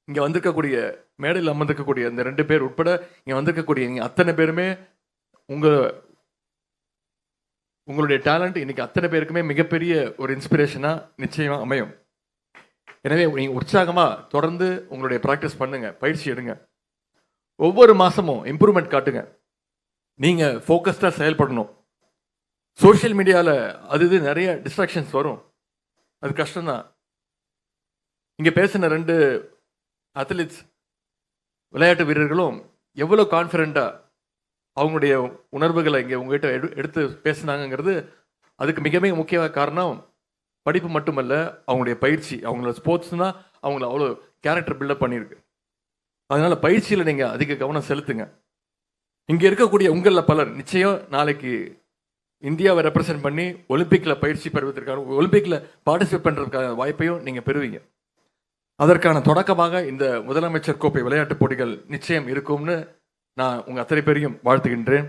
இங்கே வந்திருக்கக்கூடிய மேடையில் அமர்ந்திருக்கக்கூடிய இந்த 2 பேர் உட்பட இங்கே வந்திருக்கக்கூடிய நீங்கள் அத்தனை பேருமே உங்களுடைய டேலண்ட் இன்னைக்கு அத்தனை பேருக்குமே மிகப்பெரிய ஒரு இன்ஸ்பிரேஷனாக நிச்சயமாக அமையும். எனவே நீங்கள் உற்சாகமாக தொடர்ந்து உங்களுடைய ப்ராக்டிஸ் பண்ணுங்க, பயிற்சி எடுங்க. ஒவ்வொரு மாதமும் இம்ப்ரூவ்மெண்ட் காட்டுங்க. நீங்கள் ஃபோக்கஸ்டாக செயல்படணும். சோஷியல் மீடியாவில் அது நிறைய டிஸ்ட்ராக்ஷன்ஸ் வரும், அது கஷ்டம்தான். இங்கே பேசின 2 அத்லீட்ஸ் விளையாட்டு வீரர்களும் எவ்வளோ கான்ஃபிடென்ட்டாக அவங்களுடைய உணர்வுகளை இங்கே உங்ககிட்ட எடுத்து பேசினாங்கிறது அதுக்கு மிக மிக முக்கிய காரணம் படிப்பு மட்டுமல்ல, அவங்களுடைய பயிற்சி. அவங்களோட ஸ்போர்ட்ஸ்னால் அவங்கள அவ்வளோ கேரக்டர் பில்டப் பண்ணியிருக்கு. அதனால் பயிற்சியில் நீங்கள் அதிக கவனம் செலுத்துங்க. இங்கே இருக்கக்கூடிய உங்களில் பலர் நிச்சயம் நாளைக்கு இந்தியாவை ரெப்ரசன்ட் பண்ணி ஒலிம்பிக்கில் பயிற்சி பெறுவதற்கான, ஒலிம்பிக்கில் பார்ட்டிசிபேட் பண்ணுறதுக்கான வாய்ப்பையும் நீங்கள் பெறுவீங்க. அதற்கான தொடக்கமாக இந்த முதலமைச்சர் கோப்பை விளையாட்டுப் போட்டிகள் நிச்சயம் இருக்கும்னு நான் உங்கள் அத்தனை பேரையும் வாழ்த்துகின்றேன்.